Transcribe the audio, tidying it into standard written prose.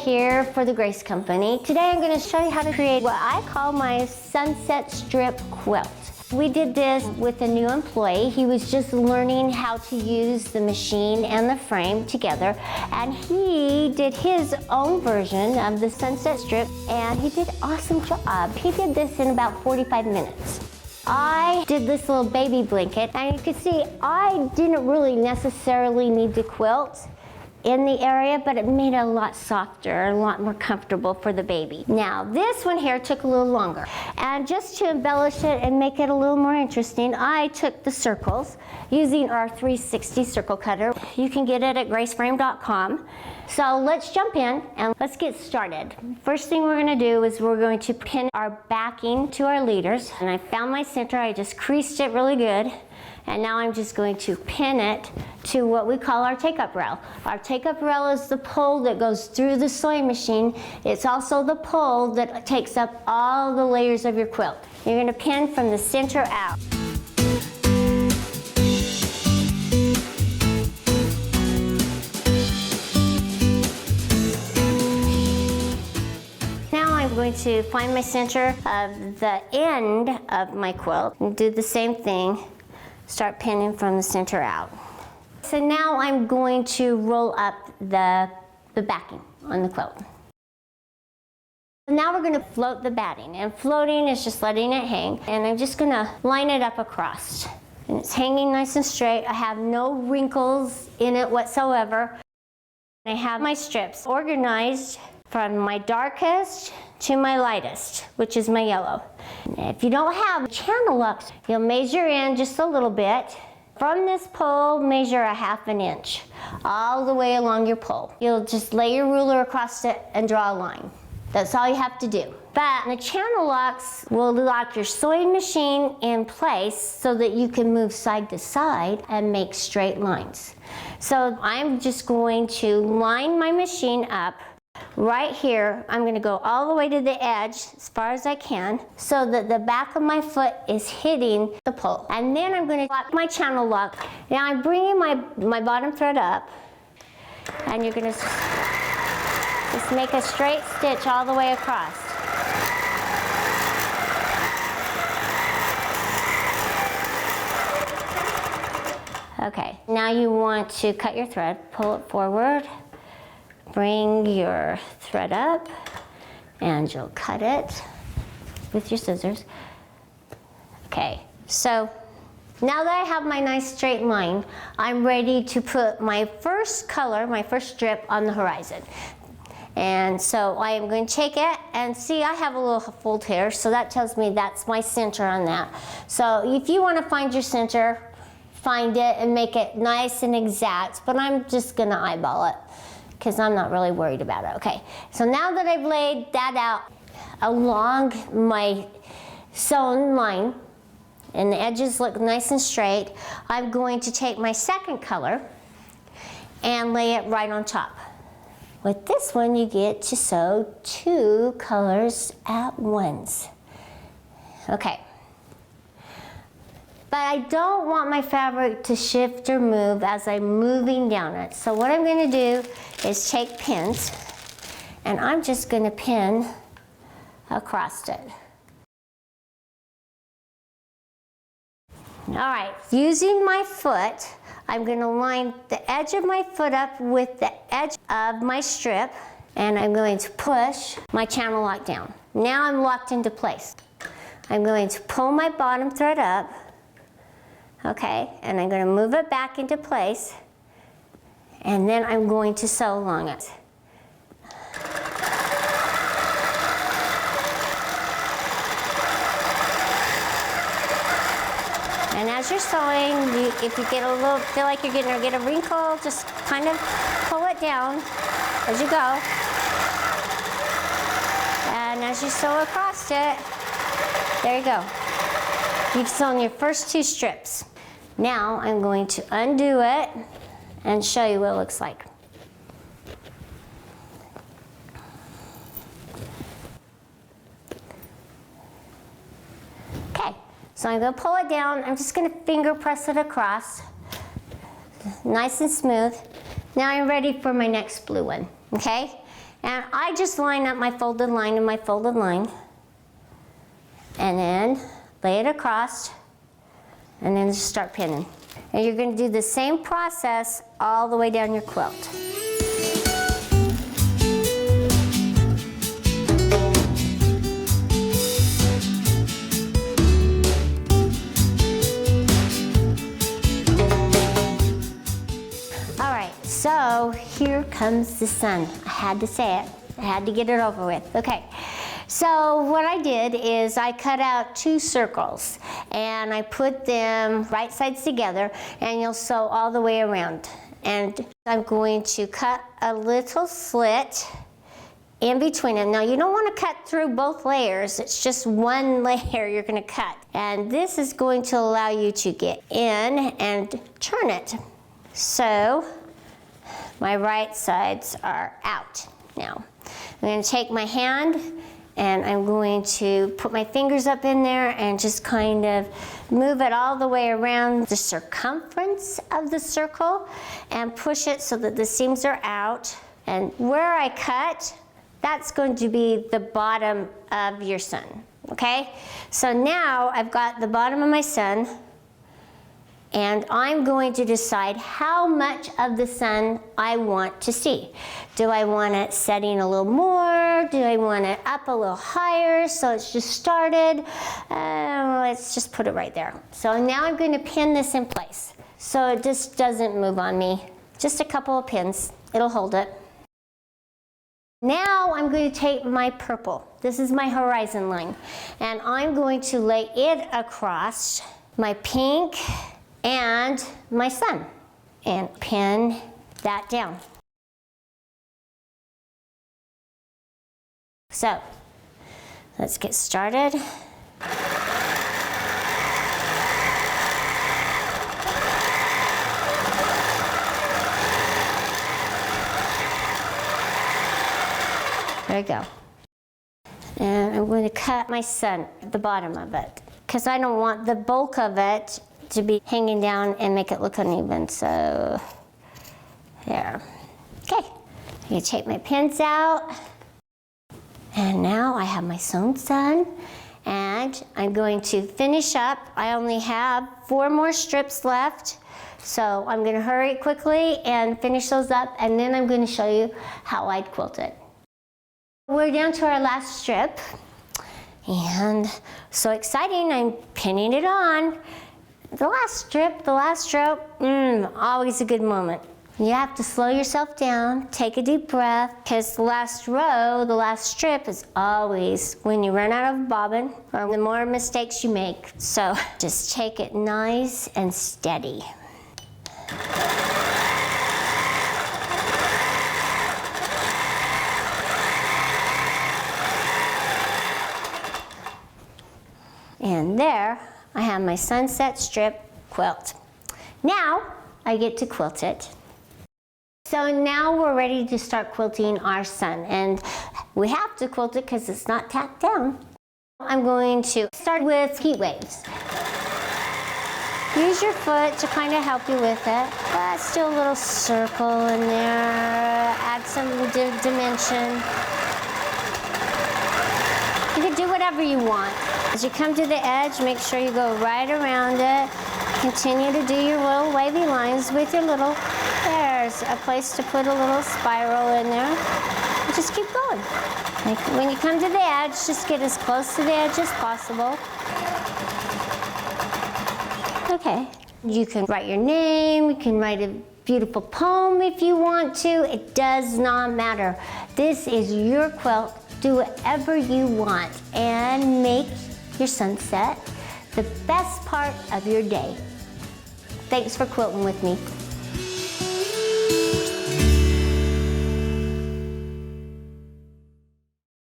here for the Grace Company. Today I'm going to show you how to create what I call my sunset strip quilt. We did this with a new employee. He was just learning how to use the machine and the frame together, and he did his own version of the sunset strip, and he did an awesome job. He did this in about 45 minutes. I did this little baby blanket, and you can see I didn't really necessarily need to quilt in the area, but it made it a lot softer, a lot more comfortable for the baby. Now, this one here took a little longer. And just to embellish it and make it a little more interesting, I took the circles using our 360 circle cutter. You can get it at graceframe.com. So let's jump in and let's get started. First thing we're gonna do is we're going to pin our backing to our leaders. And I found my center, I just creased it really good. And now I'm just going to pin it to what we call our take-up rail. Our take-up rail is the pole that goes through the sewing machine. It's also the pole that takes up all the layers of your quilt. You're going to pin from the center out. Now I'm going to find my center of the end of my quilt and do the same thing. Start pinning from the center out. So now I'm going to roll up the backing on the quilt. Now we're going to float the batting, and floating is just letting it hang, and I'm just going to line it up across. And it's hanging nice and straight. I have no wrinkles in it whatsoever. I have my strips organized from my darkest to my lightest, which is my yellow. If you don't have channel locks, you'll measure in just a little bit. From this pole, measure a ½ inch all the way along your pole. You'll just lay your ruler across it and draw a line. That's all you have to do. But the channel locks will lock your sewing machine in place so that you can move side to side and make straight lines. So I'm just going to line my machine up. Right here, I'm going to go all the way to the edge as far as I can so that the back of my foot is hitting the pole. And then I'm going to lock my channel lock. Now I'm bringing my bottom thread up, and you're going to just make a straight stitch all the way across. Okay, now you want to cut your thread, pull it forward. Bring your thread up, and you'll cut it with your scissors. Okay, so now that I have my nice straight line, I'm ready to put my first color, my first strip on the horizon. And so I am going to take it, and see, I have a little fold here, so that tells me that's my center on that. So if you want to find your center, find it and make it nice and exact, but I'm just going to eyeball it, because I'm not really worried about it. Okay, so now that I've laid that out along my sewn line, and the edges look nice and straight, I'm going to take my second color and lay it right on top. With this one, you get to sew 2 colors at once. Okay. But I don't want my fabric to shift or move as I'm moving down it. So what I'm going to do is take pins, and I'm just going to pin across it. All right, using my foot, I'm going to line the edge of my foot up with the edge of my strip, and I'm going to push my channel lock down. Now I'm locked into place. I'm going to pull my bottom thread up. Okay, and I'm going to move it back into place, and then I'm going to sew along it. And as you're sewing, if you get feel like you're going to get a wrinkle, just kind of pull it down as you go. And as you sew across it, there you go. You've sewn your first 2 strips. Now I'm going to undo it and show you what it looks like. Okay, so I'm going to pull it down. I'm just going to finger press it across, nice and smooth. Now I'm ready for my next blue one, okay? And I just line up my folded line and my folded line, and then lay it across, and then just start pinning. And you're going to do the same process all the way down your quilt. All right, so here comes the sun. I had to say it. I had to get it over with. Okay. So what I did is I cut out 2 circles and I put them right sides together, and you'll sew all the way around. And I'm going to cut a little slit in between them. Now you don't want to cut through both layers, it's just one layer you're going to cut. And this is going to allow you to get in and turn it. So my right sides are out now. I'm going to take my hand and I'm going to put my fingers up in there and just kind of move it all the way around the circumference of the circle and push it so that the seams are out. And where I cut, that's going to be the bottom of your sun, okay? So now I've got the bottom of my sun, and I'm going to decide how much of the sun I want to see. Do I want it setting a little more? Do I want it up a little higher so it's just started? Let's just put it right there. So now I'm going to pin this in place so it just doesn't move on me. Just a couple of pins, it'll hold it. Now I'm going to take my purple. This is my horizon line, and I'm going to lay it across my pink and my sun and pin that down. So let's get started. There you go. And I'm going to cut my sun at the bottom of it because I don't want the bulk of it to be hanging down and make it look uneven. So there. Okay. I'm going to take my pins out. And now I have my sewn sun, and I'm going to finish up. I only have 4 more strips left, so I'm going to hurry quickly and finish those up, and then I'm going to show you how I'd quilt it. We're down to our last strip, and so exciting, I'm pinning it on. The last strip, the last stroke, always a good moment. You have to slow yourself down, take a deep breath, because the last row, the last strip is always when you run out of bobbin or the more mistakes you make. So just take it nice and steady. And there I have my sunset strip quilt. Now I get to quilt it. So now we're ready to start quilting our sun, and we have to quilt it because it's not tacked down. I'm going to start with heat waves. Use your foot to kind of help you with it. Let's do a little circle in there, add some dimension. You can do whatever you want. As you come to the edge, make sure you go right around it. Continue to do your little wavy lines with your little, there's a place to put a little spiral in there. And just keep going. Like when you come to the edge, just get as close to the edge as possible. Okay. You can write your name, you can write a beautiful poem if you want to. It does not matter. This is your quilt. Do whatever you want and make your sunset the best part of your day. Thanks for quilting with me.